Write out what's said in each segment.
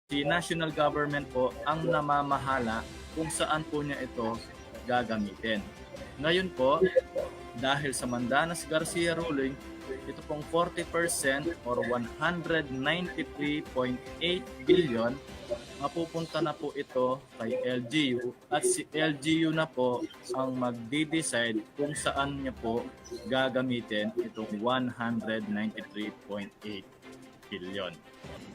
si national government po ang namamahala kung saan po niya ito gagamitin. Ngayon po, dahil sa Mandanas-Garcia ruling, ito pong 40% or 193.8 billion, mapupunta na po ito kay LGU at si LGU na po ang magde-decide kung saan niya po gagamitin itong 193.8 billion.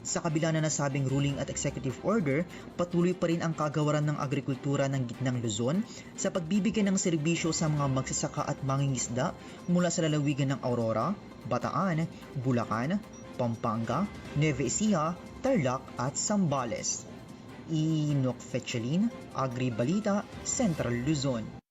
Sa kabila na nasabing ruling at executive order, patuloy pa rin ang kagawaran ng agrikultura ng Gitnang Luzon sa pagbibigay ng serbisyo sa mga magsasaka at mangingisda mula sa lalawigan ng Aurora, Bataan, Bulacan, Pampanga, Nueva Ecija, Tarlac at Zambales. Enoch Fetchelin, Agri Balita, Central Luzon.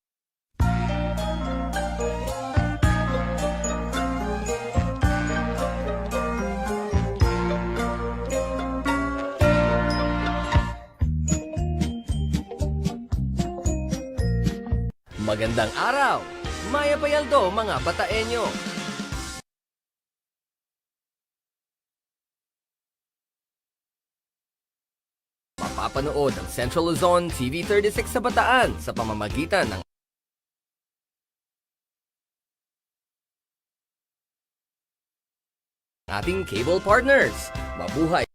Magandang araw! Maya Payaldo, mga Bataenyo! Mapapanood ang Central Luzon TV36 sa Bataan sa pamamagitan ng ating cable partners. Mabuhay!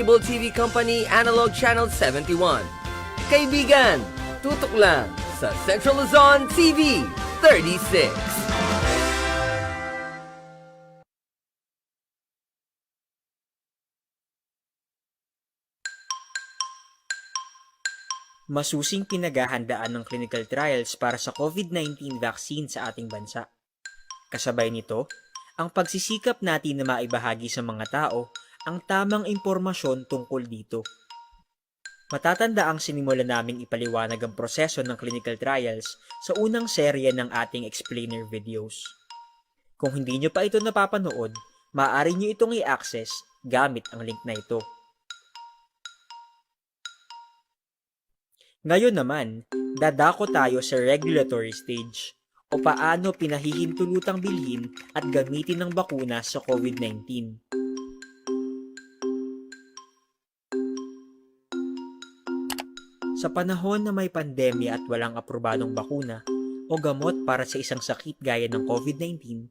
Cable TV Company Analog Channel 71. Kaibigan, tutok lang sa Central Luzon TV 36. Masusing pinaghahandaan ng clinical trials para sa COVID-19 vaccine sa ating bansa. Kasabay nito, ang pagsisikap natin na maibahagi sa mga tao ang tamang impormasyon tungkol dito. Matatanda ang sinimula naming ipaliwanag ang proseso ng clinical trials sa unang serye ng ating explainer videos. Kung hindi nyo pa ito napapanood, maaari nyo itong i-access gamit ang link na ito. Ngayon naman, dadako tayo sa regulatory stage o paano pinahihintulutang bilhin at gamitin ng bakuna sa COVID-19. Sa panahon na may pandemya at walang aprobadong bakuna o gamot para sa isang sakit gaya ng COVID-19,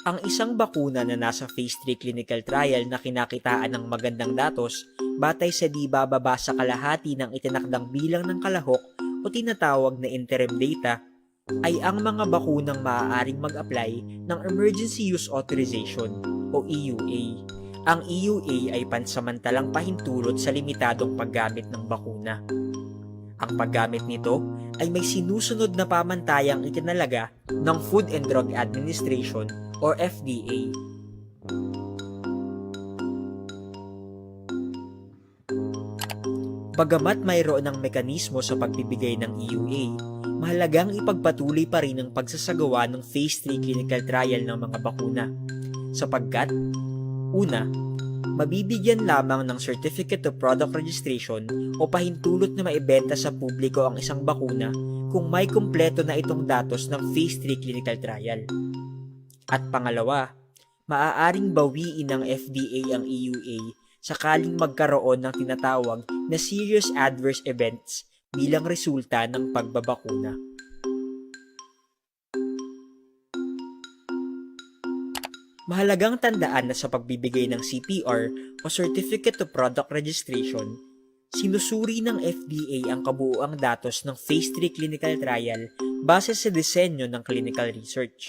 ang isang bakuna na nasa phase 3 clinical trial na kinakitaan ng magandang datos batay sa di bababa sa kalahati ng itinakdang bilang ng kalahok o tinatawag na interim data ay ang mga bakunang maaaring mag-apply ng Emergency Use Authorization o EUA. Ang EUA ay pansamantalang pahintulot sa limitadong paggamit ng bakuna. Ang paggamit nito ay may sinusunod na pamantayang itinalaga ng Food and Drug Administration or FDA. Bagamat mayroon ng mekanismo sa pagbibigay ng EUA, mahalagang ipagpatuloy pa rin ang pagsasagawa ng Phase 3 clinical trial ng mga bakuna. Sapagkat, una, mabibigyan lamang ng Certificate of Product Registration o pahintulot na maibenta sa publiko ang isang bakuna kung may kumpleto na itong datos ng Phase 3 clinical trial. At pangalawa, maaaring bawiin ng FDA ang EUA sakaling magkaroon ng tinatawag na serious adverse events bilang resulta ng pagbabakuna. Mahalagang tandaan na sa pagbibigay ng CPR o Certificate of Product Registration, sinusuri ng FDA ang kabuuang datos ng Phase 3 clinical trial base sa disenyo ng clinical research.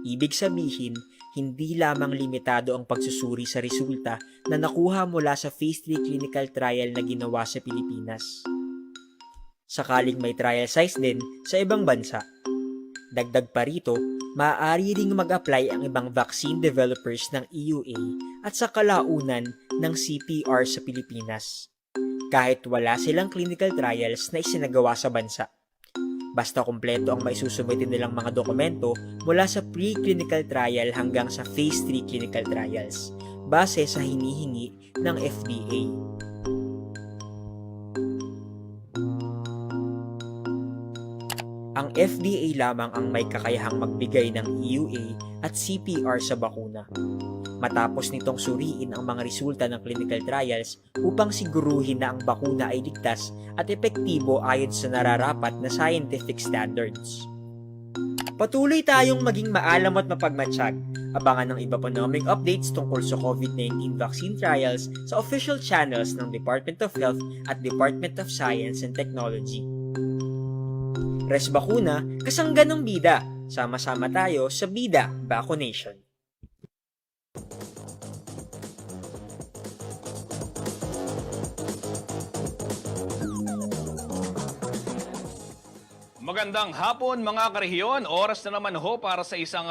Ibig sabihin, hindi lamang limitado ang pagsusuri sa resulta na nakuha mula sa Phase 3 clinical trial na ginawa sa Pilipinas. Sakaling may trial size din sa ibang bansa. Dagdag pa rito, maaari ring mag-apply ang ibang vaccine developers ng EUA at sa kalaunan ng CPR sa Pilipinas, kahit wala silang clinical trials na isinagawa sa bansa. Basta kumpleto ang maisusumitin nilang mga dokumento mula sa pre-clinical trial hanggang sa phase 3 clinical trials, base sa hinihingi ng FDA. Ang FDA lamang ang may kakayahang magbigay ng EUA at CPR sa bakuna. matapos nitong suriin ang mga resulta ng clinical trials upang siguruhin na ang bakuna ay ligtas at epektibo ayon sa nararapat na scientific standards. Patuloy tayong maging maalam at mapagmatsyag. Abangan ng iba pa naming updates tungkol sa COVID-19 vaccine trials sa official channels ng Department of Health at Department of Science and Technology. Res Bakuna, kasangga ng bida. Sama-sama tayo sa Bida Vaccination. Magandang hapon mga karehiyon. Oras na naman ho para sa isang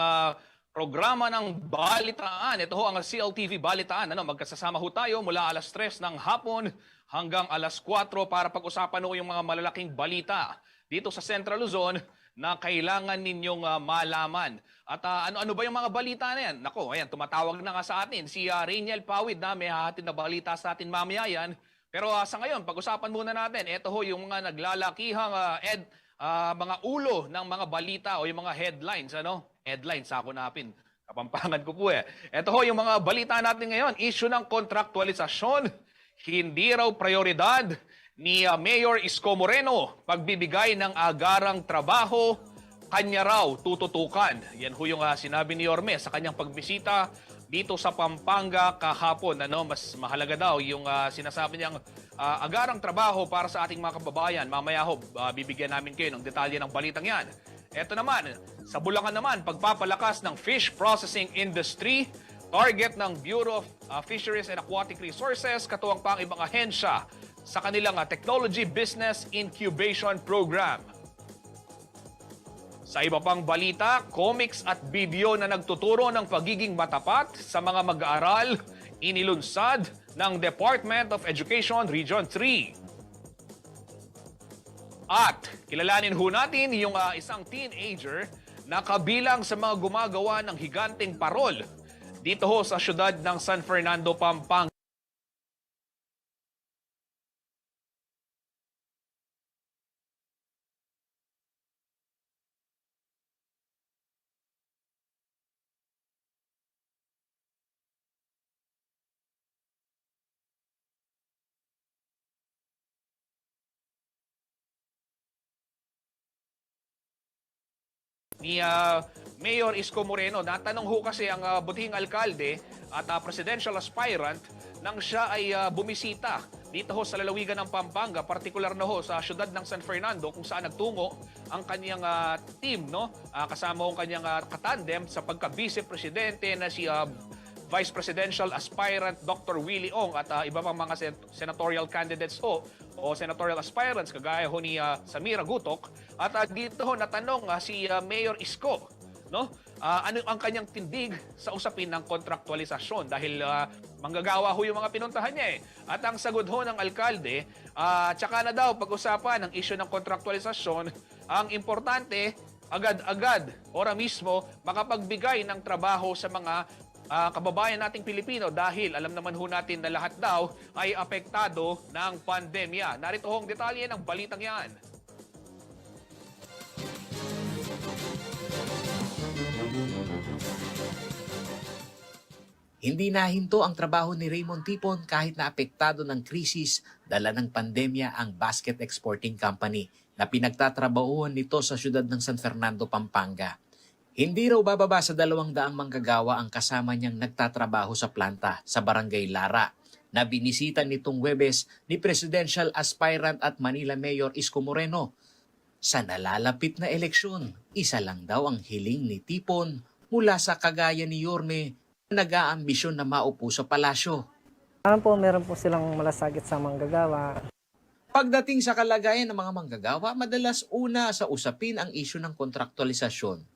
programa ng balitaan. Ito ho ang CLTV Balitaan. Magkasama ho tayo mula alas 3 ng hapon hanggang alas 4 para pag-usapan ho yung mga malalaking balita dito sa Central Luzon na kailangan ninyong malaman. At ano-ano ba yung mga balita na yan? Nako, ayan, tumatawag na nga sa atin si Rainiel Pawid na may hahatid na balita sa atin mamaya yan. Pero sa ngayon, pag-usapan muna natin. Ito ho yung mga naglalakihang mga ulo ng mga balita o yung mga headlines. Headlines, ako napin. Kapampangan ko po eh. Ito ho yung mga balita natin ngayon. Issue ng kontraktualisasyon. Hindi raw prioridad ni Mayor Isko Moreno pagbibigay ng agarang trabaho, kanya raw tututukan. Yan ho yung sinabi ni Yorme sa kanyang pagbisita dito sa Pampanga kahapon. Mas mahalaga daw yung sinasabi niyang agarang trabaho para sa ating mga kababayan. Mamaya ho, bibigyan namin kayo ng detalye ng balitang yan. Ito naman, sa Bulacan naman, pagpapalakas ng fish processing industry, target ng Bureau of Fisheries and Aquatic Resources, katuwang pa ang ibang ahensya sa kanilang Technology Business Incubation Program. Sa iba pang balita, comics at video na nagtuturo ng pagiging matapat sa mga mag-aaral, inilunsad ng Department of Education Region 3. At kilalanin ho natin yung isang teenager na kabilang sa mga gumagawa ng higanteng parol dito ho sa syudad ng San Fernando, Pampanga. Ni Mayor Isko Moreno. Natanong ho kasi ang butihing alkalde at presidential aspirant nang siya ay bumisita dito ho sa lalawigan ng Pampanga, partikular na ho sa syudad ng San Fernando kung saan nagtungo ang kanyang team, kasama ho ang kanyang katandem sa pagka-vice presidente na si Vice Presidential Aspirant Dr. Willie Ong at iba pang mga senatorial candidates ho o senatorial aspirants kagaya ho ni Samira Gutok. At dito ho natanong si Mayor Isko, ano ang kanyang tindig sa usapin ng kontraktualisasyon dahil manggagawa ho yung mga pinuntahan niya eh. At ang sagot ho ng alkalde, tsaka na daw pag-usapan ang issue ng kontraktualisasyon, ang importante agad-agad, ora mismo, makapagbigay ng trabaho sa mga kababayan nating Pilipino dahil alam naman ho natin na lahat daw ay apektado ng pandemya. Narito ho ang detalye ng balitang yan. Hindi nahinto ang trabaho ni Raymond Tipon kahit na apektado ng krisis dala ng pandemya ang basket exporting company na pinagtatrabahuan nito sa syudad ng San Fernando, Pampanga. Hindi raw bababa sa 200 manggagawa ang kasama niyang nagtatrabaho sa planta sa Barangay Lara na binisita nitong Huwebes ni Presidential Aspirant at Manila Mayor Isko Moreno. Sa nalalapit na eleksyon, isa lang daw ang hiling ni Tipon mula sa kagaya ni Yorme na nag-aambisyon na maupo sa palasyo. Meron po silang malasakit sa manggagawa. Pagdating sa kalagayan ng mga manggagawa, madalas una sa usapin ang isyu ng kontraktualisasyon.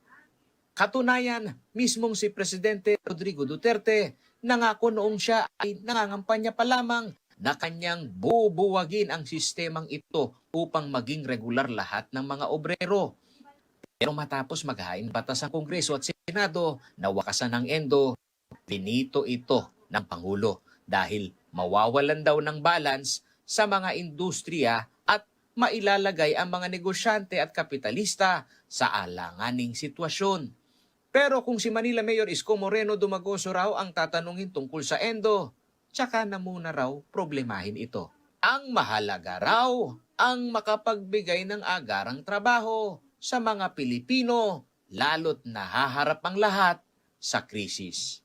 Katunayan, mismong si Presidente Rodrigo Duterte nangako noong siya ay nangangampanya pa lamang na kanyang bubuwagin ang sistemang ito upang maging regular lahat ng mga obrero. Pero matapos maghain batas ang Kongreso at Senado na wakasan ng endo, pinito ito ng Pangulo dahil mawawalan daw ng balance sa mga industriya at mailalagay ang mga negosyante at kapitalista sa alanganing sitwasyon. Pero kung si Manila Mayor Isko Moreno Dumagoso raw ang tatanungin tungkol sa endo, tsaka na muna raw problemahin ito. Ang mahalaga raw ang makapagbigay ng agarang trabaho sa mga Pilipino, lalo't nahaharap ang lahat sa krisis.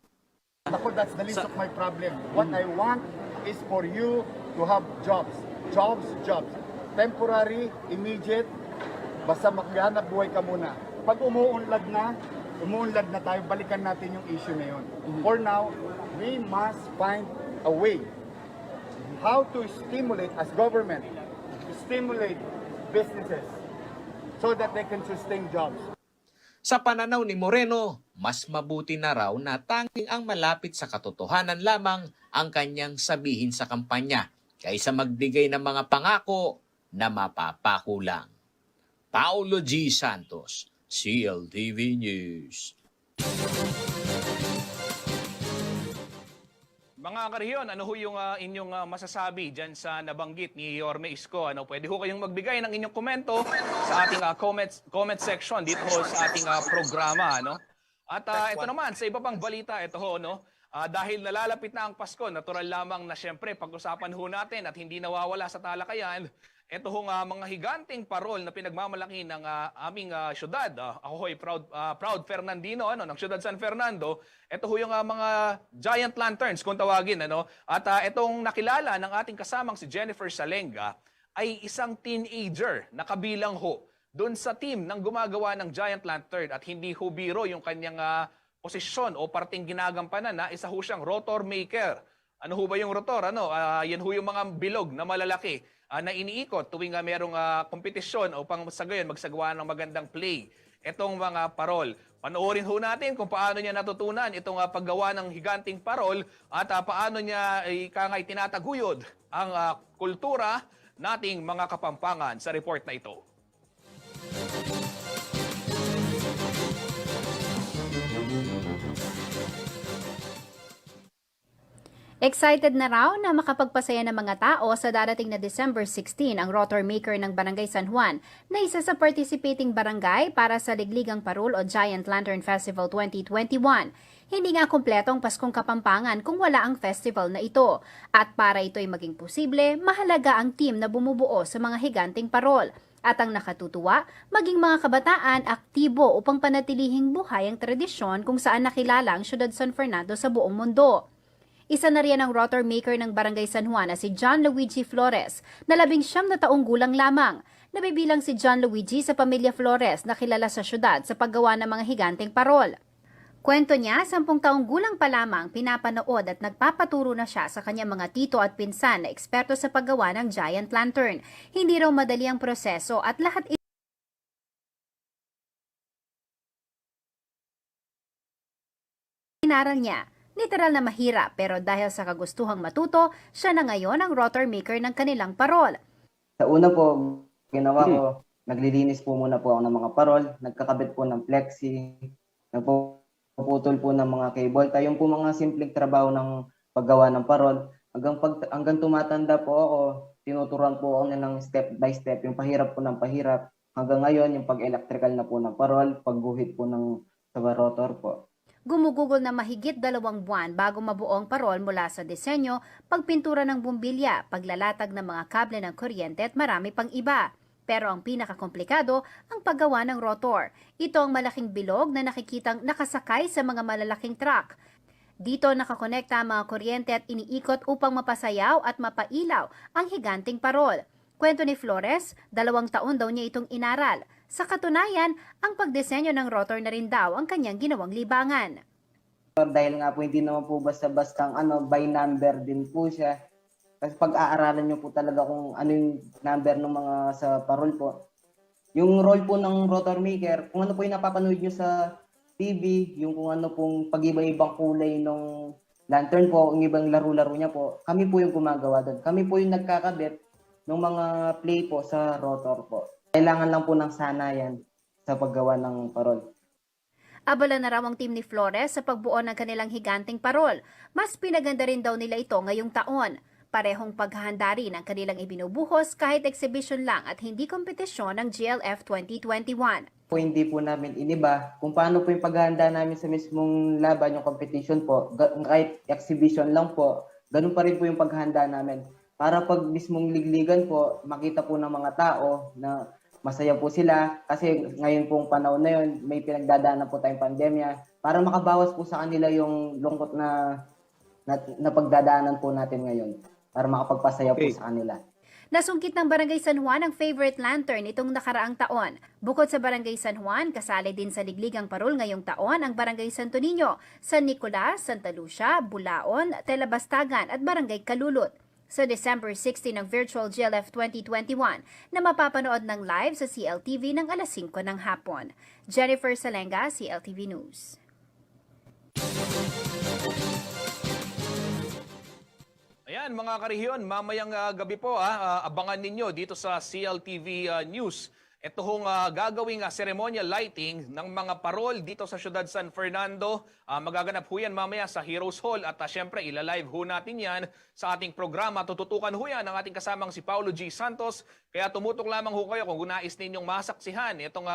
Ako, that's the least of my problem. What I want is for you to have jobs. Jobs. Temporary, immediate, basta maghanap buhay ka muna. Pag umuunlad na tayo, balikan natin yung issue na yun. For now, we must find a way how to stimulate as government, to stimulate businesses so that they can sustain jobs. Sa pananaw ni Moreno, mas mabuti na raw na tanging ang malapit sa katotohanan lamang ang kanyang sabihin sa kampanya kaysa magbigay ng mga pangako na mapapako lang. Paulo G. Santos, CLTV News. Mga karehiyon, ano ho yung inyong masasabi dyan sa nabanggit ni Yorme Isko? Pwede ho kayong magbigay ng inyong komento sa ating comment section dito ho sa ating programa. At ito naman, sa iba pang balita, ito ho, dahil nalalapit na ang Pasko, natural lamang na siyempre pag-usapan ho natin at hindi nawawala sa talakayan, ito ho mga higanting parol na pinagmamalaki ng aming syudad. Ako ho'y proud Fernandino ng syudad San Fernando. Ito ho yung mga giant lanterns kung tawagin. At itong nakilala ng ating kasamang si Jennifer Salenga ay isang teenager na kabilang ho doon sa team ng gumagawa ng giant lantern at hindi ho biro yung kanyang posisyon o parting ginagampanan na isa ho siyang rotor maker. Ano ho ba yung rotor? Yan ho yung mga bilog na malalaki na iniikot tuwing merong kompetisyon upang sa gayon magsagawa ng magandang play. Itong mga parol. Panoorin ho natin kung paano niya natutunan itong paggawa ng higanting parol at paano niya tinataguyod ang kultura nating mga Kapampangan sa report na ito. Excited na raw na makapagpasaya ng mga tao sa darating na December 16 ang rotor maker ng Barangay San Juan na isa sa participating barangay para sa Ligligang Parol o Giant Lantern Festival 2021. Hindi nga kumpletong Paskong Kapampangan kung wala ang festival na ito. At para ito'y maging posible, mahalaga ang team na bumubuo sa mga higanting parol. At ang nakatutuwa, maging mga kabataan aktibo upang panatilihing buhay ang tradisyon kung saan nakilala ang syudad San Fernando sa buong mundo. Isa na riyan ang rotor maker ng Barangay San Juan na si John Luigi Flores, na 19 na taong gulang lamang. Nabibilang si John Luigi sa pamilya Flores na kilala sa syudad sa paggawa ng mga higanting parol. Kwento niya, 10 taong gulang pa lamang pinapanood at nagpapaturo na siya sa kanyang mga tito at pinsan na eksperto sa paggawa ng giant lantern. Hindi raw madali ang proseso at lahat inaral niya. Literal na mahirap pero dahil sa kagustuhang matuto, siya na ngayon ang rotor maker ng kanilang parol. Sa una po, ginawa ko, naglilinis po muna po ako ng mga parol, nagkakabit po ng plexi, nagpuputol po ng mga cable. Yung po mga simpleng trabaho ng paggawa ng parol. Hanggang tumatanda po ako, tinuturuan po ako ng step by step, yung pahirap po ng pahirap. Hanggang ngayon, yung pag-electrical na po ng parol, pagguhit po ng sa rotor po. Gumugugol na mahigit 2 buwan bago mabuo ang parol mula sa disenyo, pagpintura ng bumbilya, paglalatag ng mga kable ng kuryente at marami pang iba. Pero ang pinakakomplikado, ang paggawa ng rotor. Ito ang malaking bilog na nakikitang nakasakay sa mga malalaking truck. Dito nakakonekta ang mga kuryente at iniikot upang mapasayaw at mapailaw ang higanting parol. Kwento ni Flores, 2 taon daw niya itong inaral. Sa katunayan, ang pagdisenyo ng rotor na rin daw ang kanyang ginawang libangan. Dahil nga po hindi naman po basta-bastang by number din po siya. Kasi pag-aaralan nyo po talaga kung ano yung number ng mga sa parol po. Yung role po ng rotor maker, kung ano po yung napapanood nyo sa TV, yung kung ano pong pag-iba-ibang kulay ng lantern po, yung ibang laro-laro niya po, kami po yung gumagawa doon. Kami po yung nagkakabit ng mga play po sa rotor po. Kailangan lang po ng sanayan sa paggawa ng parol. Abala na raw ang team ni Flores sa pagbuo ng kanilang higanting parol. Mas pinaganda rin daw nila ito ngayong taon. Parehong paghahanda rin ang kanilang ibinubuhos kahit exhibition lang at hindi kompetisyon ng GLF 2021. Hindi po namin iniba kung paano po yung paghahanda namin sa mismong laban, yung competition po, kahit exhibition lang po, ganun pa rin po yung paghahanda namin. Para pag mismong ligligan po, makita po ng mga tao na masaya po sila kasi ngayon pong panahon na yun, may pinagdadaanan po tayong pandemya para makabawas po sa kanila yung lungkot na pagdadaanan po natin ngayon para makapagpasaya po sa kanila. Nasungkit ng Barangay San Juan ang favorite lantern itong nakaraang taon. Bukod sa Barangay San Juan, kasali din sa Ligligang Parol ngayong taon ang Barangay Santo Niño, San Nicolas, Santa Lucia, Bulaon, Telabastagan at Barangay Kalulot. Sa December 16 ng Virtual GLF 2021 na mapapanood ng live sa CLTV ng alas 5 ng hapon. Jennifer Salenga, CLTV News. Ayan mga karehiyon, mamayang gabi po abangan ninyo dito sa CLTV News. Ito hong gagawing ceremonial lighting ng mga parol dito sa Siyudad San Fernando. Magaganap ho yan mamaya sa Heroes Hall at syempre ilalive ho natin yan sa ating programa. Tututukan ho yan ng ating kasamang si Paulo G. Santos. Kaya tumutok lamang ho kayo kung nais ninyong masaksihan itong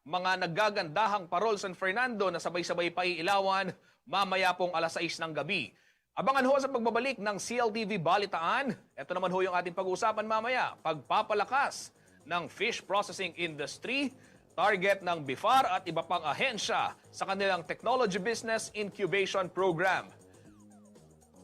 mga naggagandahang parol San Fernando na sabay-sabay pa iilawan mamaya pong alas 6 ng gabi. Abangan ho sa pagbabalik ng CLTV Balitaan. Ito naman ho yung ating pag-uusapan mamaya. Pagpapalakas ng fish processing industry, target ng BIFAR at iba pang ahensya sa kanilang Technology Business Incubation Program.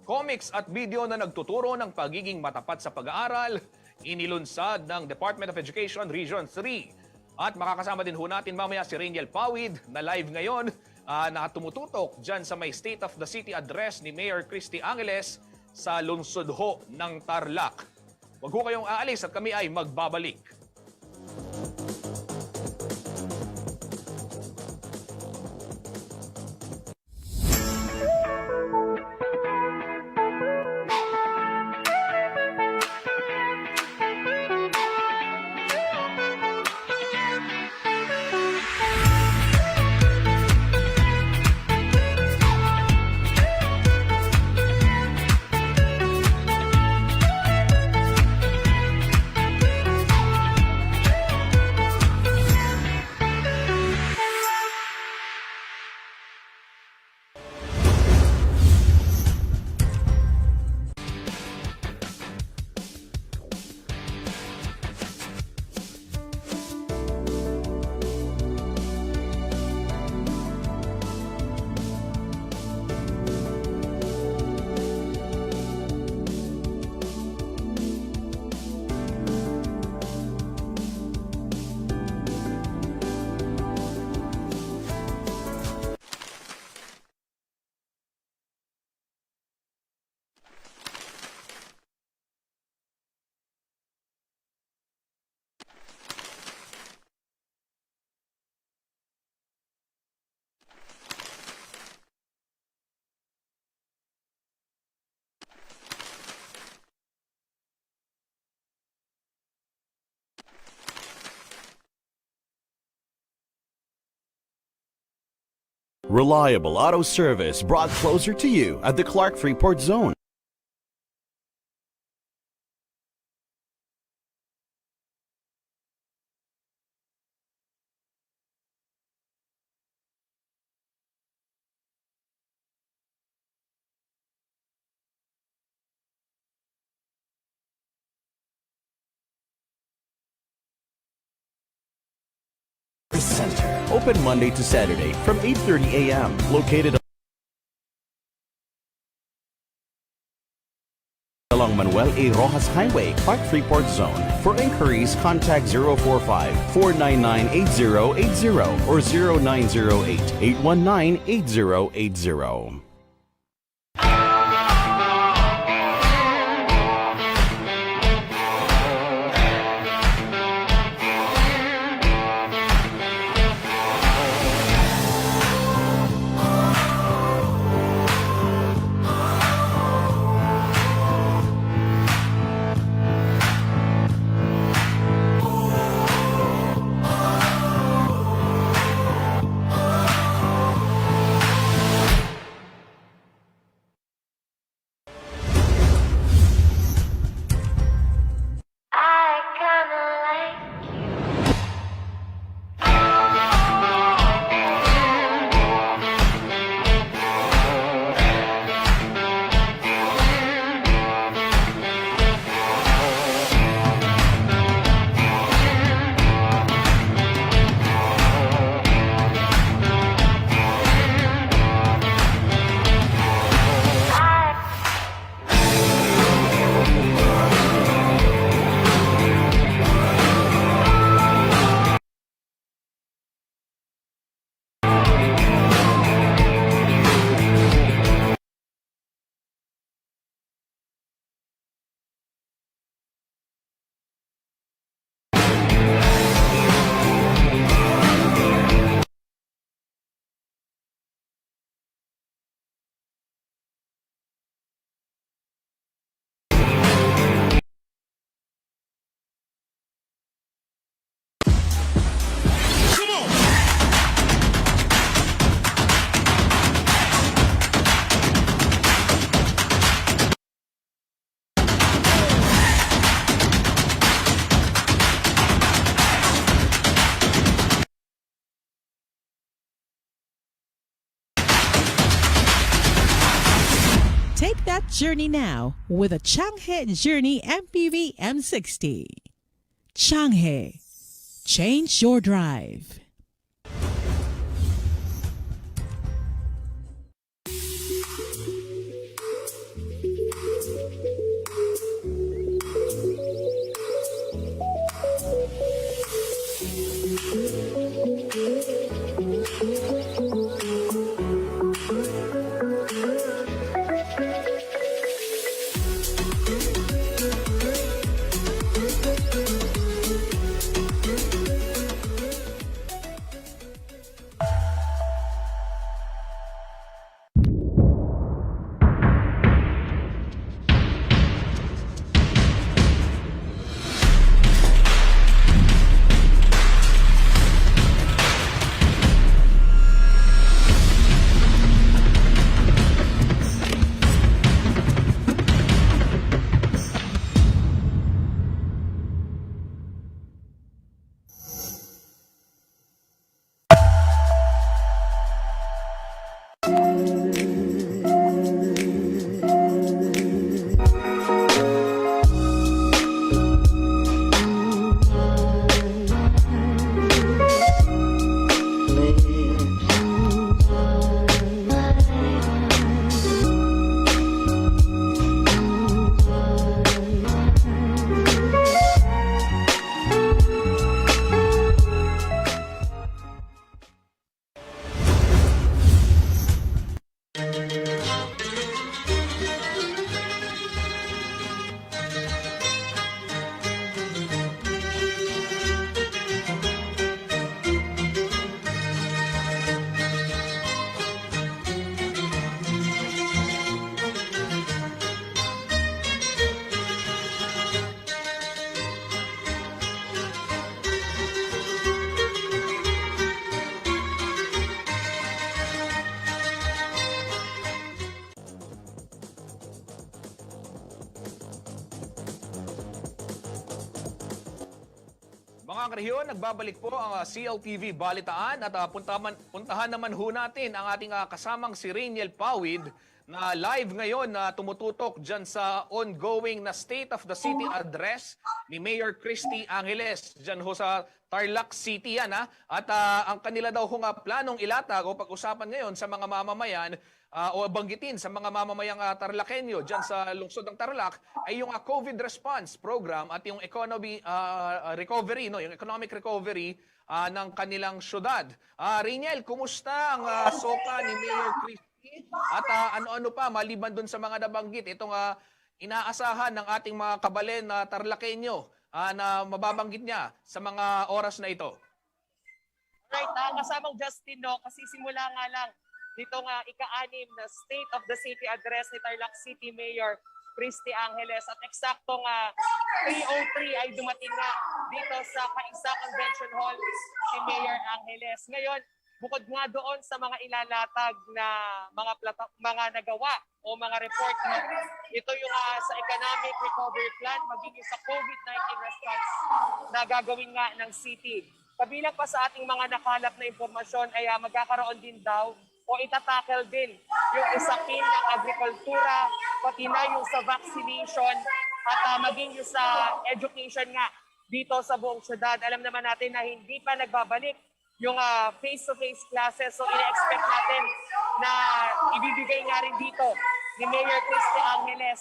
Comics at video na nagtuturo ng pagiging matapat sa pag-aaral, inilunsad ng Department of Education Region 3. At makakasama din ho natin mamaya si Rainiel Pawid na live ngayon na tumututok dyan sa may State of the City address ni Mayor Christy Angeles sa lungsod ho ng Tarlac. Huwag ho kayong aalis at kami ay magbabalik. Reliable auto service brought closer to you at the Clark Freeport Zone. Center. Open Monday to Saturday from 8:30 a.m. Located along Manuel A. Rojas Highway, Clark Freeport Zone. For inquiries, contact 045-499-8080 or 0908-819-8080. that journey now with a Changhe Journey MPV M60. Changhe. Change your drive. Mga karehiyon, nagbabalik po ang CLTV Balitaan at puntahan naman ho natin ang ating kasamang si Rainiel Pawid na live ngayon na tumututok dyan sa ongoing na State of the City address ni Mayor Christy Angeles dyan ho sa Tarlac City yan ha. At ang kanila daw hong planong ilatag o pag-usapan ngayon sa mga mamamayan o banggitin sa mga mamamayang Tarlakenyo dyan sa lungsod ng Tarlac ay yung COVID response program at yung economy recovery, no, yung economic recovery ng kanilang syudad. Rainiel, kumusta ang soka ni Mayor Christy? At ano-ano pa maliban dun sa mga nabanggit itong inaasahan ng ating mga kabalen na Tarlakenyo na mababanggit niya sa mga oras na ito? Right, kasamang Justin, no, kasi simula nga lang dito nga ika-anim na State of the City address ni Tarlac City Mayor Christy Angeles at eksaktong 3:03 ay dumating nga dito sa Kaisa Convention Hall si Mayor Angeles. Ngayon, bukod nga doon sa mga ilalatag na mga nagawa o mga report na ito yung sa economic recovery plan magiging sa COVID-19 response na gagawin nga ng city. Kabilang pa sa ating mga nakalap na impormasyon ay magkakaroon din daw o itatackle din yung usapin ng agrikultura, pati na yung sa vaccination at maging yung sa education nga dito sa buong syudad. Alam naman natin na hindi pa nagbabalik yung face-to-face classes. So ina-expect natin na ibibigay nga rin dito ni Mayor Christy Angeles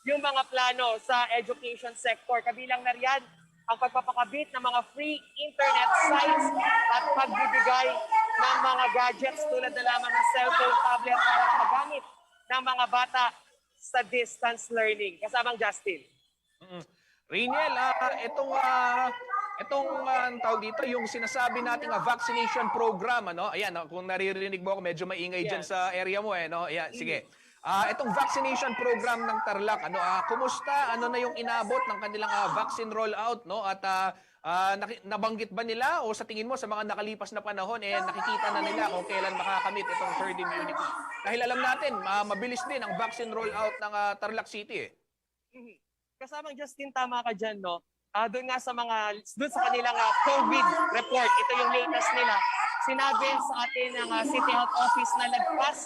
yung mga plano sa education sector. Kabilang na riyan ang pagpapakabit ng mga free internet sites at pagbibigay ng mga gadgets tulad na lamang ng cellphone, tablet para magamit ng mga bata sa distance learning. Kasamang Justin. Rainiel, itong tawag dito, yung sinasabi nating vaccination program, ano? Ayan, kung naririnig mo ako, medyo maingay dyan sa area mo no? Ayan, sige. Itong vaccination program ng Tarlac, kumusta? Ano na yung inabot ng kanilang vaccine rollout, no? At nabanggit ba nila o sa tingin mo sa mga nakalipas na panahon nakikita na nila kung kailan makakamit itong herd immunity? Dahil alam natin, mabilis din ang vaccine rollout ng Tarlac City Kasamang Justin, tama ka dyan, no? Doon nga sa kanilang COVID report, ito yung latest nila. Sinabi sa atin ng City Health Office na lagpas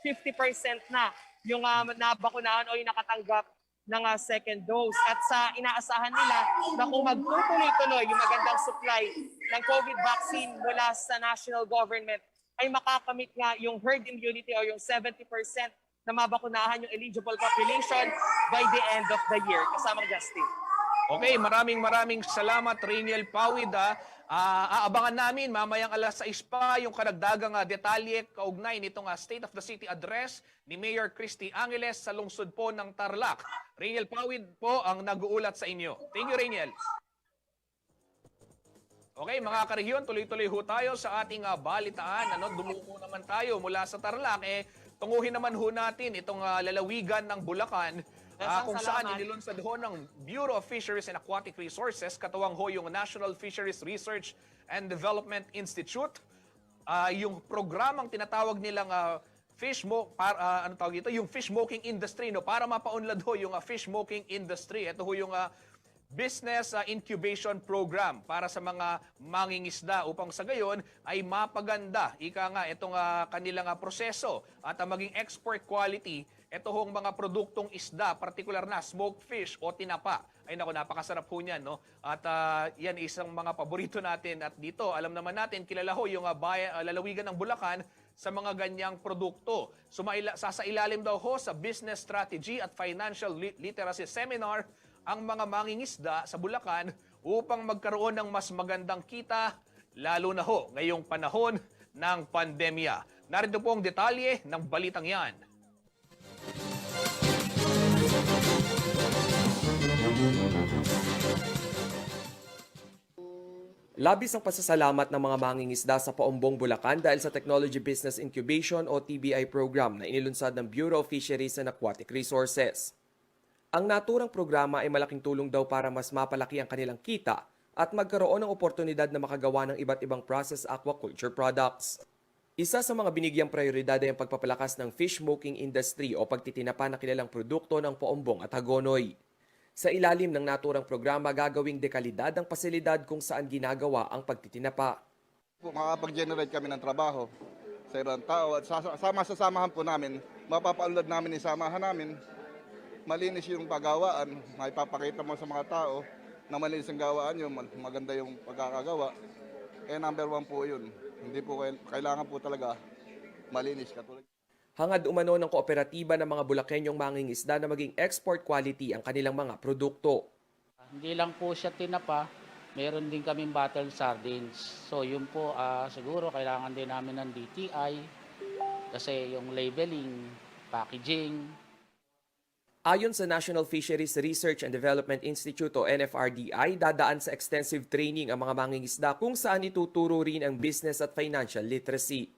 50% na yung nabakunahan o yung nakatanggap ng second dose. At sa inaasahan nila na kung magtutuloy-tuloy yung magandang supply ng COVID vaccine mula sa national government, ay makakamit nga yung herd immunity o yung 70% na mabakunahan yung eligible population by the end of the year. Kasamang Justin. Okay, maraming salamat, Rainiel Pawid. Aabangan namin mamayang alas 6 pa yung karagdagang detalye kaugnay nitong State of the City address ni Mayor Christy Angeles sa lungsod po ng Tarlac. Rainiel Pawid po ang nag-uulat sa inyo. Thank you, Rainiel. Okay, mga karehiyon, tuloy-tuloy ho tayo sa ating balitaan. Dumuko naman tayo mula sa Tarlac. Tunguhin naman ho natin itong lalawigan ng Bulacan. Kung saan inilunsad ho ng Bureau of Fisheries and Aquatic Resources, katuwang ho yung National Fisheries Research and Development Institute, yung programang tinatawag nilang yung fish smoking industry, no, para mapaunlad ho yung fish smoking industry. Ito ho yung Business Incubation Program para sa mga mangingisda upang sa gayon ay mapaganda itong kanilang proseso at maging export quality. Ito hong mga produktong isda, partikular na smoked fish o tinapa. Ay nako, napakasarap ho niyan, no? At yan isang mga paborito natin. At dito, alam naman natin, kilala ho yung lalawigan ng Bulacan sa mga ganyang produkto. Sa ilalim daw ho sa Business Strategy at Financial Literacy Seminar ang mga mangingisda sa Bulacan upang magkaroon ng mas magandang kita, lalo na ho ngayong panahon ng pandemya. Narito po ang detalye ng balitang yan. Labis ang pasasalamat ng mga mangingisda sa Paumbong, Bulacan dahil sa Technology Business Incubation o TBI program na inilunsad ng Bureau of Fisheries and Aquatic Resources. Ang naturang programa ay malaking tulong daw para mas mapalaki ang kanilang kita at magkaroon ng oportunidad na makagawa ng iba't ibang processed aquaculture products. Isa sa mga binigyang prioridad ay ang pagpapalakas ng fish smoking industry o pagtitinapa na kilalang produkto ng Paumbong at Hagonoy. Sa ilalim ng naturang programa, gagawing dekalidad ang pasilidad kung saan ginagawa ang pagtitinapa. Makakapag-generate kami ng trabaho sa ibang tao at sama-sasamahan po namin, mapapaunlad namin yung samahan namin. Malinis yung paggawaan, maipapakita mo sa mga tao na malinis ang gawaan yun, maganda yung pagkakagawa. Number one po yun. Hindi po kailangan po talaga malinis katulad. Hangad umano ng kooperatiba ng mga Bulakenyong mangingisda na maging export quality ang kanilang mga produkto. Hindi lang po siya tinapa, meron din kaming bottled sardines. So yun po, siguro kailangan din namin ng DTI kasi yung labeling, packaging. Ayon sa National Fisheries Research and Development Institute o NFRDI, dadaan sa extensive training ang mga mangingisda kung saan ituturo rin ang business at financial literacy.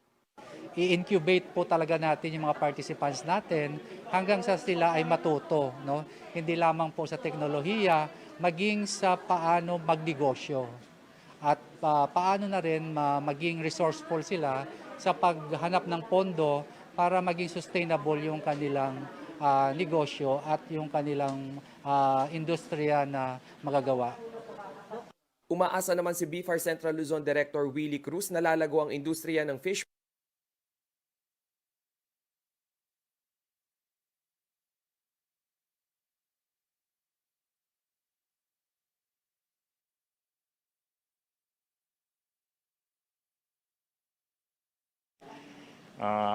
I-incubate po talaga natin yung mga participants natin hanggang sa sila ay matuto, no? Hindi lamang po sa teknolohiya, maging sa paano magnegosyo at paano na rin maging resourceful sila sa paghanap ng pondo para maging sustainable yung kanilang negosyo at yung kanilang industriya na magagawa. Umaasa naman si BFAR Central Luzon Director Willie Cruz na lalago ang industriya ng fish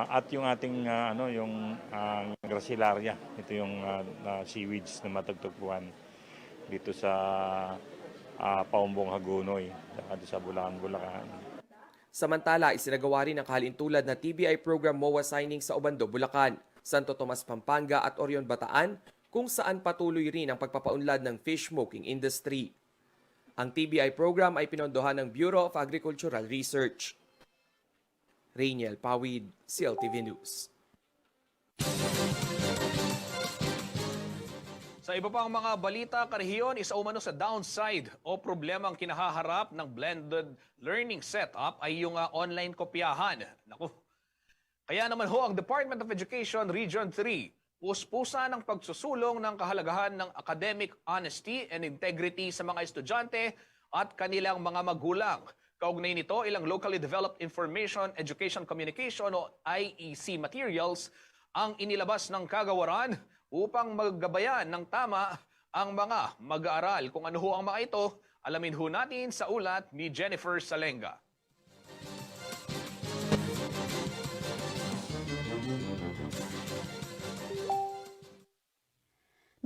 at yung ating Gracilaria, ito yung seaweeds na matagtagpuan dito sa Paumbong, Hagonoy, sa Bulacan. Samantala, isinagawa rin ang kahalintulad na TBI program MOA signing sa Obando, Bulacan, Santo Tomas, Pampanga at Orion, Bataan, kung saan patuloy rin ang pagpapaunlad ng fish smoking industry. Ang TBI program ay pinondohan ng Bureau of Agricultural Research. Rainiel Pawid, CLTV News. Sa iba pang mga balita, karehiyon, isa umano sa downside o problemang kinahaharap ng blended learning setup ay yung online kopyahan. Naku. Kaya naman ho ang Department of Education Region 3 puspusa ng pagsusulong ng kahalagahan ng academic honesty and integrity sa mga estudyante at kanilang mga magulang. Kaugnay nito, ilang locally developed information, education, communication o IEC materials ang inilabas ng kagawaran upang maggabayan ng tama ang mga mag-aaral. Kung ano ho ang mga ito, alamin ho natin sa ulat ni Jennifer Salenga.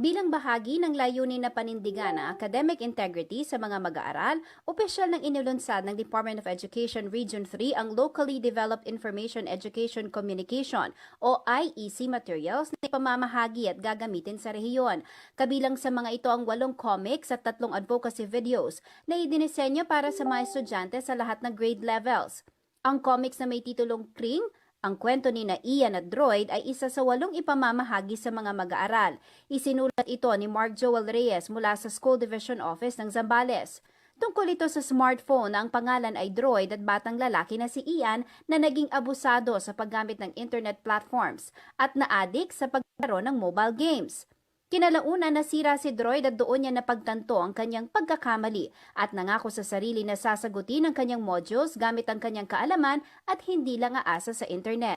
Bilang bahagi ng layunin na panindigan ang academic integrity sa mga mag-aaral, opisyal ng inilunsad ng Department of Education Region 3 ang Locally Developed Information Education Communication o IEC materials na ipamamahagi at gagamitin sa rehiyon. Kabilang sa mga ito ang 8 comics at 3 advocacy videos na idinisenyo para sa mga estudyante sa lahat ng grade levels. Ang comics na may titulong Kring, ang kwento ni na Ian at Droid ay isa sa 8 ipamamahagi sa mga mag-aaral. Isinulat ito ni Mark Joel Reyes mula sa School Division Office ng Zambales. Tungkol ito sa smartphone na ang pangalan ay Droid at batang lalaki na si Ian na naging abusado sa paggamit ng internet platforms at na-addict sa paglaro ng mobile games. Kinalauna nasira si Droid at doon niya napagtanto ang kanyang pagkakamali at nangako sa sarili na sasagutin ang kanyang modules gamit ang kanyang kaalaman at hindi lang aasa sa internet.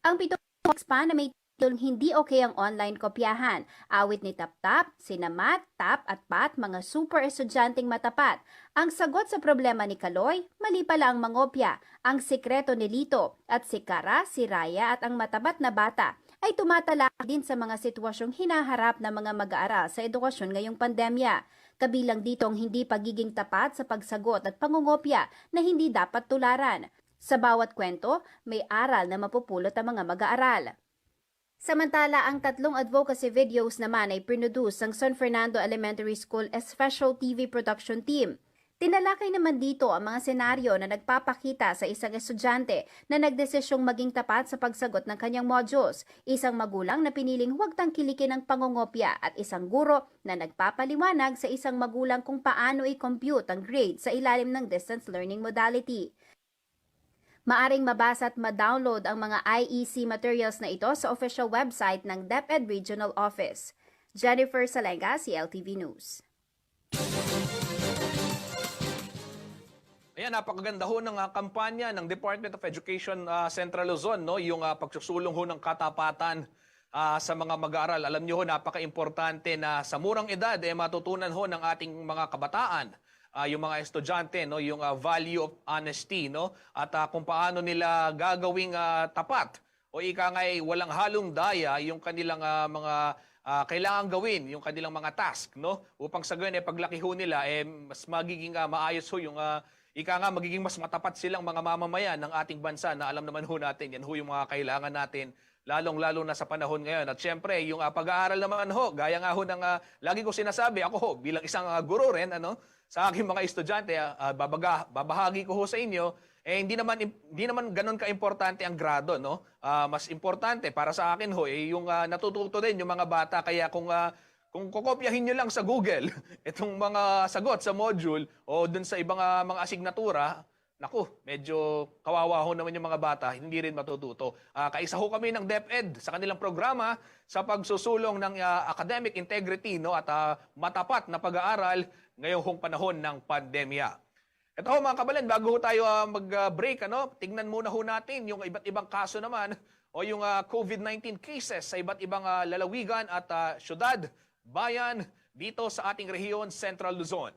Ang 7 comics pa na may titulong Hindi Okay ang Online Kopyahan, awit ni Tap-Tap, sina Matt, Tap at Pat, mga super estudyanteng matapat. Ang sagot sa problema ni Kaloy, mali pala ang mangopya, ang sikreto ni Lito at si Kara, si Raya at ang matabat na bata ay tumatalak din sa mga sitwasyong hinaharap ng mga mag-aaral sa edukasyon ngayong pandemya. Kabilang dito ang hindi pagiging tapat sa pagsagot at pangungopya na hindi dapat tularan. Sa bawat kwento, may aral na mapupulot ang mga mag-aaral. Samantala, ang 3 advocacy videos naman ay produce ng San Fernando Elementary School Special TV Production Team. Tinalakay naman dito ang mga senaryo na nagpapakita sa isang estudyante na nagdesisyong maging tapat sa pagsagot ng kanyang modules, isang magulang na piniling huwag tangkilikin ng pangungopya at isang guro na nagpapaliwanag sa isang magulang kung paano i-compute ang grade sa ilalim ng distance learning modality. Maaring mabasa at ma-download ang mga IEC materials na ito sa official website ng DepEd Regional Office. Jennifer Salenga, CLTV News. Ayan, napakaganda ho ng kampanya ng Department of Education Central Luzon, no? Yung pagsusulong ho ng katapatan sa mga mag-aaral. Alam niyo ho, napaka-importante na sa murang edad matutunan ho ng ating mga kabataan, yung mga estudyante, no? Yung value of honesty, no? At kung paano nila gagawing tapat o ika nga walang halong daya yung kanilang mga kailangan gawin, yung kanilang mga task, no? Upang sa ganun, paglaki ho nila, mas magiging maayos ho yung ika nga, magiging mas matapat silang mga mamamayan ng ating bansa na alam naman ho natin, yan ho yung mga kailangan natin, lalong-lalo na sa panahon ngayon. At syempre, yung pag-aaral naman ho, gaya nga ho ng lagi ko sinasabi, ako ho, bilang isang guro rin, sa aking mga estudyante, babahagi ko ho sa inyo, hindi naman ganun ka-importante ang grado, no? Mas importante para sa akin ho, yung natututo din yung mga bata, kaya kung kokopyahin nyo lang sa Google itong mga sagot sa module o dun sa ibang mga asignatura, naku, medyo kawawa ho naman yung mga bata, hindi rin matututo. Kaisa ho kami ng DepEd sa kanilang programa sa pagsusulong ng academic integrity, no, at matapat na pag-aaral ngayong panahon ng pandemya. Ito ho mga kabalan, bago ho tayo mag-break, tingnan muna ho natin yung iba't ibang kaso naman o yung COVID-19 cases sa iba't ibang lalawigan at syudad, bayan dito sa ating rehiyon Central Luzon.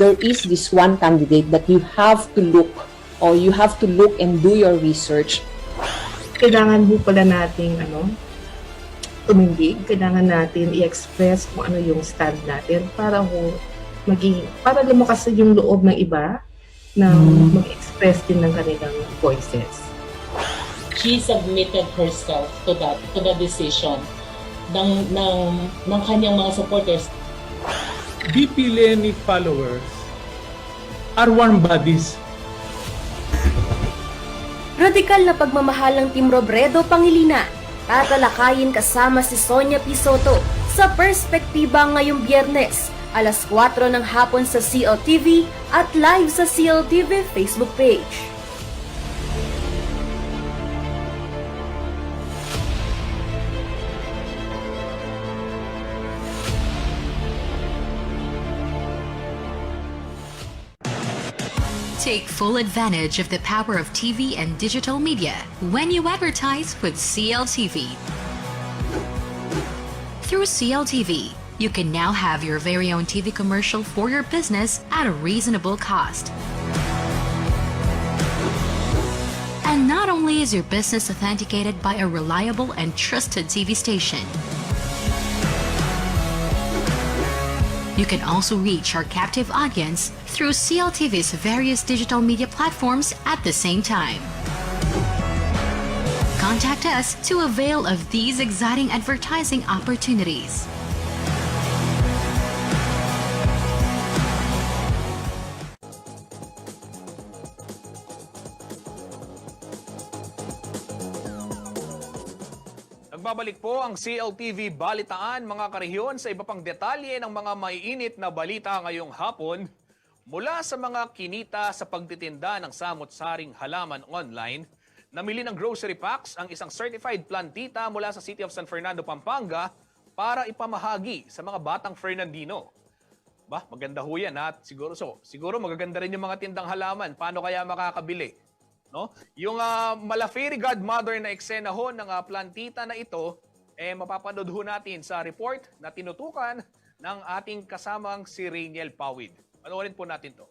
there is this one candidate that you have to look and do your research. Kailangan po pala nating tumindig, kailangan natin i-express kung ano yung stand natin para lumakas yung loob ng iba na mag-express din ng kanilang voices. She submitted herself to the decision ng kanyang mga supporters. VP Leni followers are warm bodies. Radikal na pagmamahal ng Team Robredo Pangilinan. Tatalakayin kasama si Sonia P. Soto sa Perspektiba ngayong Biyernes, alas 4 ng hapon sa CLTV at live sa CLTV Facebook page. Take full advantage of the power of TV and digital media when you advertise with CLTV. Through CLTV, you can now have your very own TV commercial for your business at a reasonable cost. And not only is your business authenticated by a reliable and trusted TV station, you can also reach our captive audience through CLTV's various digital media platforms at the same time. Contact us to avail of these exciting advertising opportunities. Nagbabalik po ang CLTV Balitaan, mga karehiyon, sa iba pang detalye ng mga maiinit na balita ngayong hapon. Mula sa mga kinita sa pagtitinda ng samot-saring halaman online, namili ng grocery packs ang isang certified plantita mula sa City of San Fernando, Pampanga para ipamahagi sa mga batang Fernandino. Maganda ho yan, at siguro magaganda rin yung mga tindang halaman. Paano kaya makakabili? No? Yung mala fairy godmother na eksena ho ng plantita na ito, mapapanood ho natin sa report na tinutukan ng ating kasamang si Rainiel Pawid. Panoorin po natin to.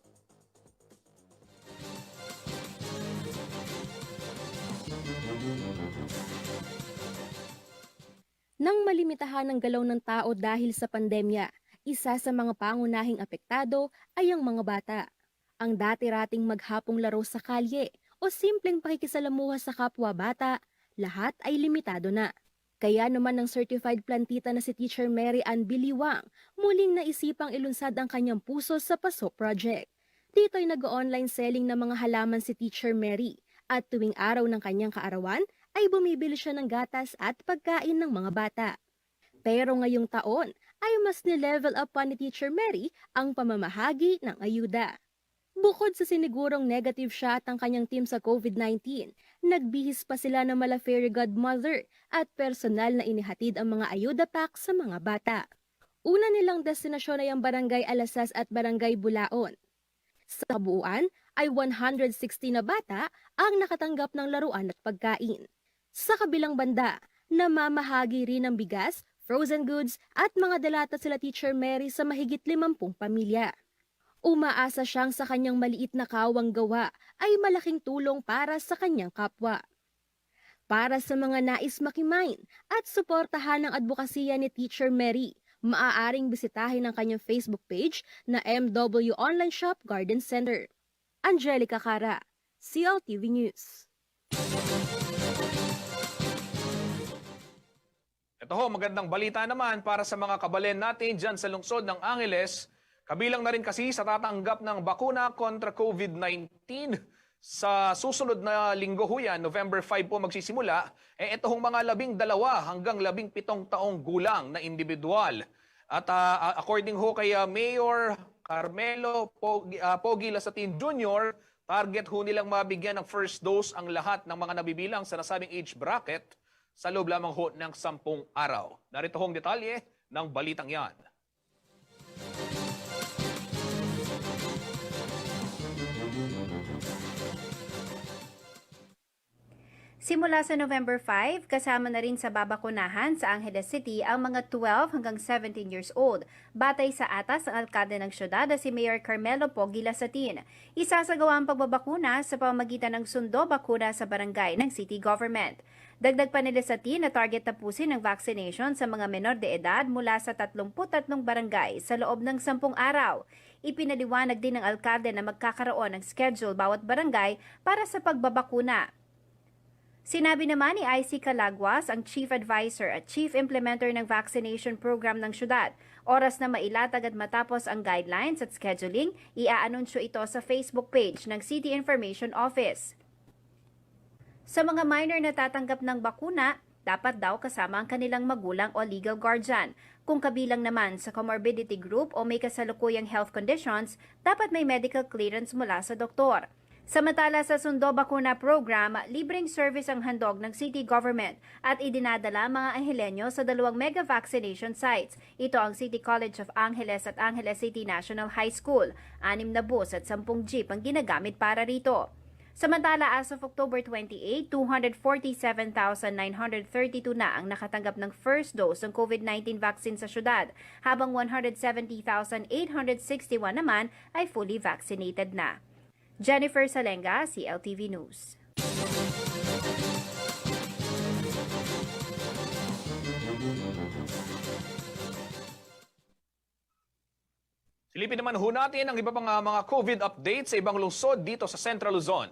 Nang malimitahan ang galaw ng tao dahil sa pandemya, isa sa mga pangunahing apektado ay ang mga bata. Ang dati-rating maghapong laro sa kalye o simpleng pakikisalamuha sa kapwa bata, lahat ay limitado na. Kaya naman ng certified plantita na si Teacher Mary Ann Biliwang, muling naisipang ilunsad ang kanyang puso sa Paso Project. Dito ay nag-online selling ng mga halaman si Teacher Mary at tuwing araw ng kanyang kaarawan ay bumibili siya ng gatas at pagkain ng mga bata. Pero ngayong taon ay mas ni-level up pa ni Teacher Mary ang pamamahagi ng ayuda. Bukod sa sinigurong negative siya at ang kanyang team sa COVID-19, nagbihis pa sila ng mala fairy godmother at personal na inihatid ang mga ayuda pack sa mga bata. Una nilang destinasyon ay ang Barangay Alasas at Barangay Bulaon. Sa kabuuan ay 160 na bata ang nakatanggap ng laruan at pagkain. Sa kabilang banda, namamahagi rin ng bigas, frozen goods at mga delata sila Teacher Mary sa mahigit 50 pamilya. Umaasa siyang sa kanyang maliit na kawang gawa ay malaking tulong para sa kanyang kapwa. Para sa mga nais makimain at suportahan ang advokasya ni Teacher Mary, maaaring bisitahin ang kanyang Facebook page na MW Online Shop Garden Center. Angelica Cara, CLTV News. Ito ho, magandang balita naman para sa mga kabalen natin dyan sa lungsod ng Angeles. Kabilang na rin kasi sa tatanggap ng bakuna kontra COVID-19 sa susunod na linggo ho yan, November 5 po magsisimula, ito hong mga 12 hanggang 17 taong gulang na individual. At according ho kay Mayor Carmelo Pogi Lasatin Jr., target ho nilang mabigyan ng first dose ang lahat ng mga nabibilang sa nasabing age bracket sa loob lamang ho ng 10 araw. Narito hong detalye ng balitang yan. Simula sa November 5, kasama na rin sa babakunahan sa Angeles City ang mga 12 hanggang 17 years old, batay sa atas ng alkalde ng syudad na si Mayor Carmelo Pogi Lasatin. Isasagawa ang pagbabakuna sa pamamagitan ng sundo bakuna sa barangay ng city government. Dagdag pa ni Lasatin na target tapusin ang vaccination sa mga menor de edad mula sa 33 barangay sa loob ng 10 araw. Ipinaliwanag din ng alkalde na magkakaroon ng schedule bawat barangay para sa pagbabakuna. Sinabi naman ni IC Calagwas, ang Chief Advisor at Chief Implementer ng vaccination program ng syudad, oras na mailatag at matapos ang guidelines at scheduling, iaanunsyo ito sa Facebook page ng City Information Office. Sa mga minor na tatanggap ng bakuna, dapat daw kasama ang kanilang magulang o legal guardian. Kung kabilang naman sa comorbidity group o may kasalukuyang health conditions, dapat may medical clearance mula sa doktor. Samantala sa Sundo Bakuna Program, libreng service ang handog ng city government at idinadala mga Angelenyo sa 2 mega vaccination sites. Ito ang City College of Angeles at Angeles City National High School. 6 na bus at 10 jeep ang ginagamit para rito. Samantala, as of October 28, 247,932 na ang nakatanggap ng first dose ng COVID-19 vaccine sa syudad, habang 170,861 naman ay fully vaccinated na. Jennifer Salenga, CLTV News. Silipin naman ho natin ang iba pang mga COVID updates sa ibang lungsod dito sa Central Luzon.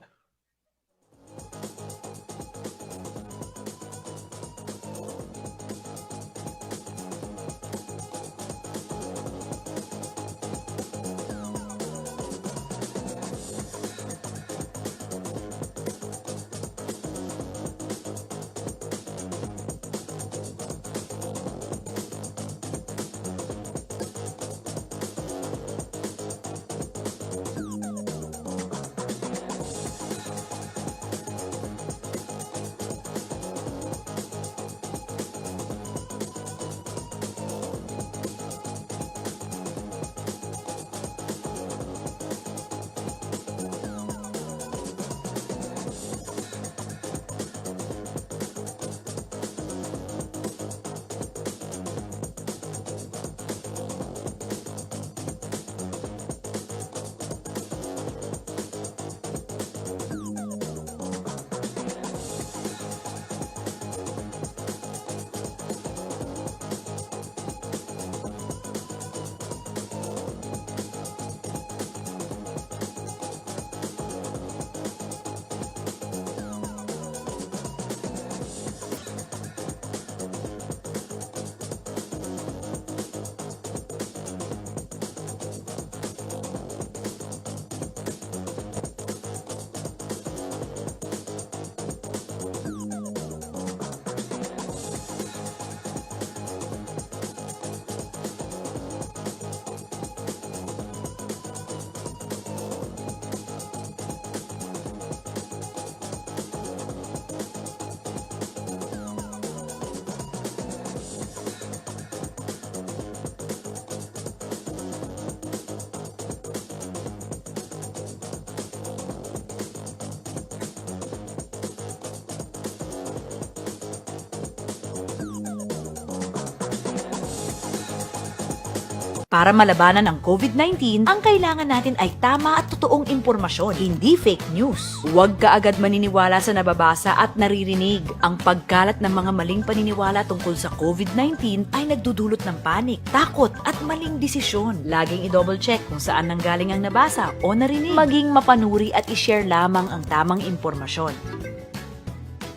Para malabanan ang COVID-19, ang kailangan natin ay tama at totoong impormasyon, hindi fake news. Huwag kaagad maniniwala sa nababasa at naririnig. Ang pagkalat ng mga maling paniniwala tungkol sa COVID-19 ay nagdudulot ng panik, takot at maling desisyon. Laging i-double check kung saan nanggaling ang nabasa o narinig. Maging mapanuri at i-share lamang ang tamang impormasyon.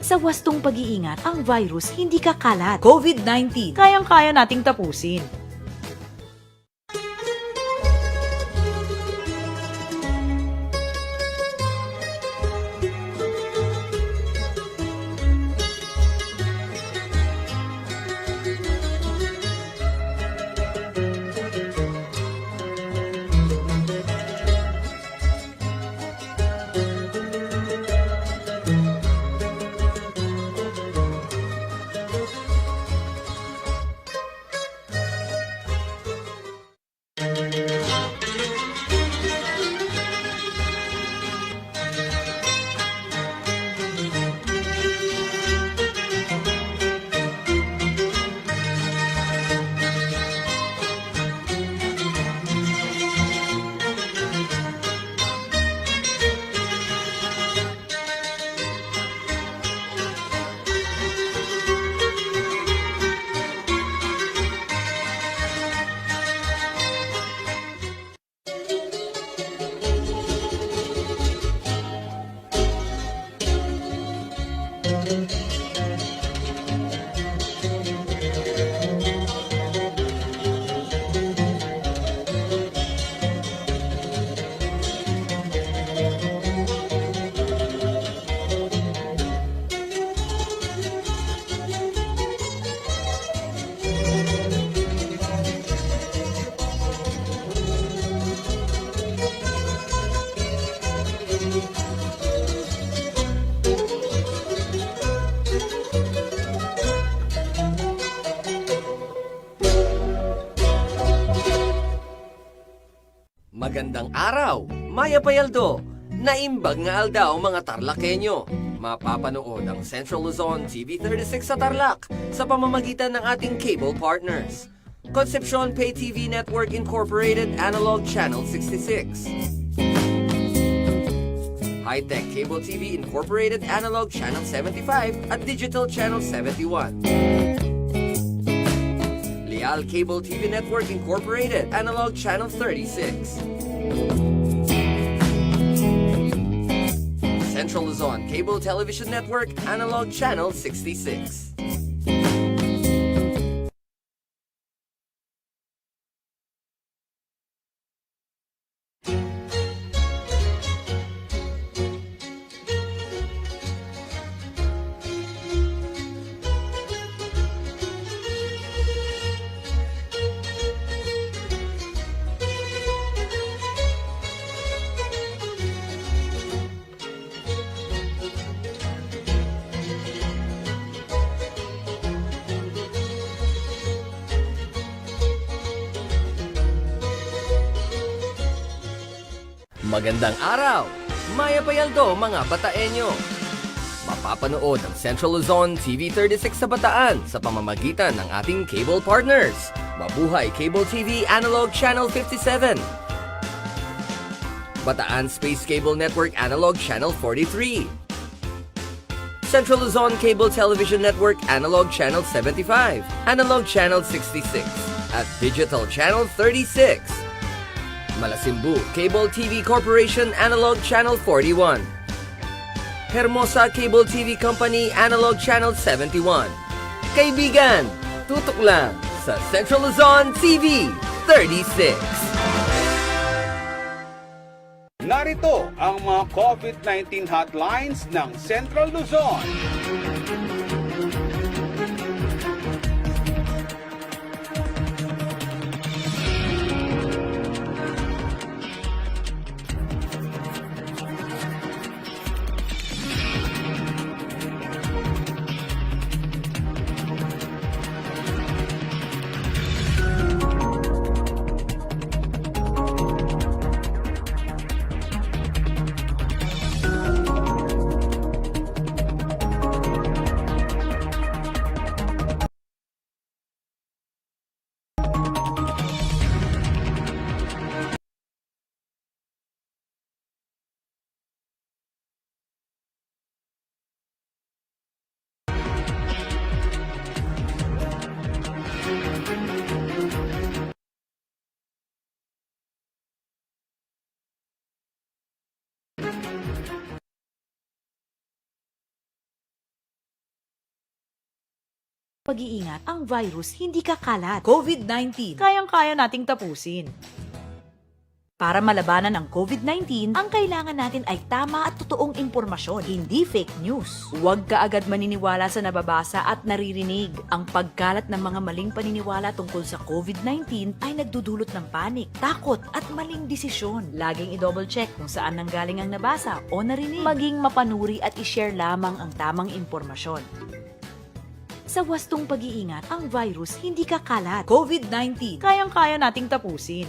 Sa wastong pag-iingat, ang virus hindi kakalat. COVID-19, kayang-kaya nating tapusin. Magandang araw, Maya Payaldo. Naimbag nga aldaw mga Tarlakenyo. Mapapanood ang Central Luzon TV36 sa Tarlac sa pamamagitan ng ating cable partners. Concepcion Pay TV Network Incorporated Analog Channel 66. High-Tech Cable TV Incorporated Analog Channel 75 at Digital Channel 71. Leal Cable TV Network Incorporated Analog Channel 36. Central Luzon Cable Television Network Analog Channel 66. Magandang araw! Maya Payaldo mga Bataenyo! Mapapanood ang Central Luzon TV36 sa Bataan sa pamamagitan ng ating cable partners. Mabuhay Cable TV Analog Channel 57. Bataan Space Cable Network Analog Channel 43. Central Luzon Cable Television Network Analog Channel 75. Analog Channel 66. At Digital Channel 36. Malasimbu Cable TV Corporation Analog Channel 41. Hermosa Cable TV Company Analog Channel 71. Kaibigan, tutok lang sa Central Luzon TV 36. Narito ang mga COVID-19 hotlines ng Central Luzon. Pag-iingat, ang virus hindi kakalat. COVID-19, kayang-kaya nating tapusin. Para malabanan ang COVID-19, ang kailangan natin ay tama at totoong impormasyon, hindi fake news. Huwag kaagad maniniwala sa nababasa at naririnig. Ang pagkalat ng mga maling paniniwala tungkol sa COVID-19 ay nagdudulot ng panik, takot at maling desisyon. Laging i-double check kung saan nanggaling ang nabasa o narinig. Maging mapanuri at i-share lamang ang tamang impormasyon. Sa wastong pag-iingat, ang virus hindi kakalat. COVID-19, kayang-kaya nating tapusin.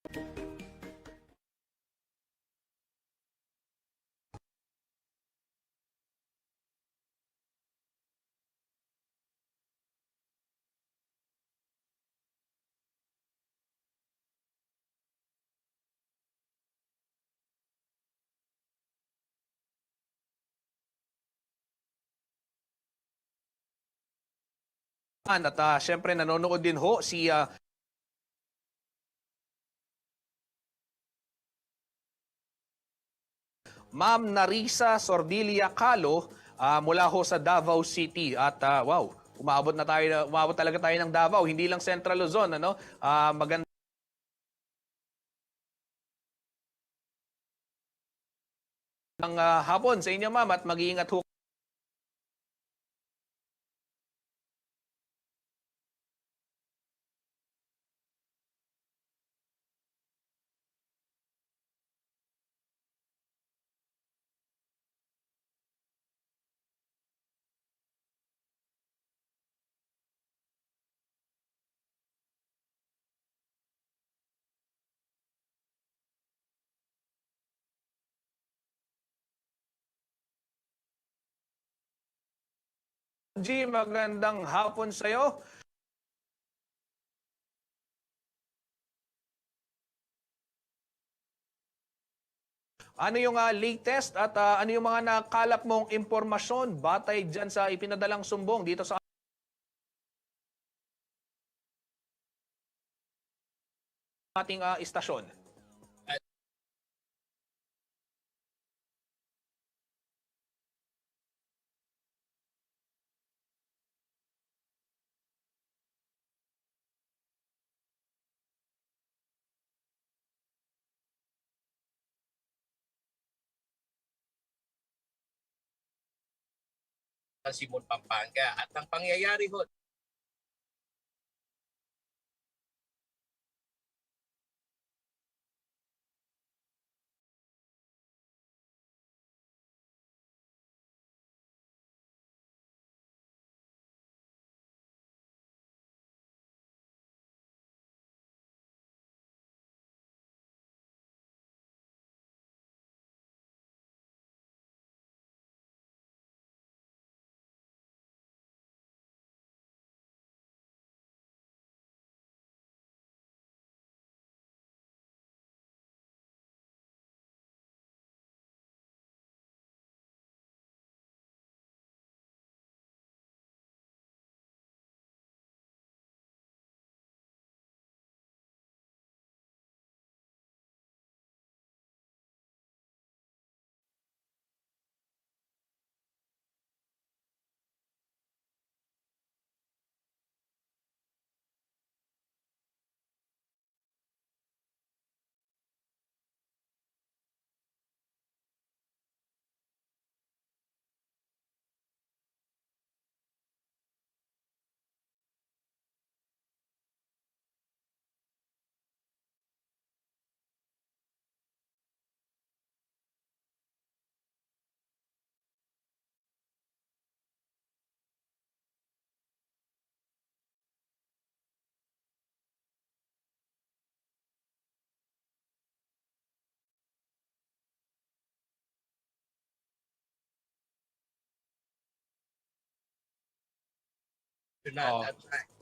At syempre nanonood din ho si Ma'am Narisa Sordilia Calo mula ho sa Davao City. At wow, umabot talaga tayo ng Davao, hindi lang Central Luzon, ano? Maganda ang hapon sa inyo, ma'am, at mag-iingat ho. G, magandang hapon sa'yo. Ano yung latest at ano yung mga nakalap mong impormasyon batay dyan sa ipinadalang sumbong dito sa ating istasyon? Simon, Pampanga. At ang pangyayari ho, Oh. that's right.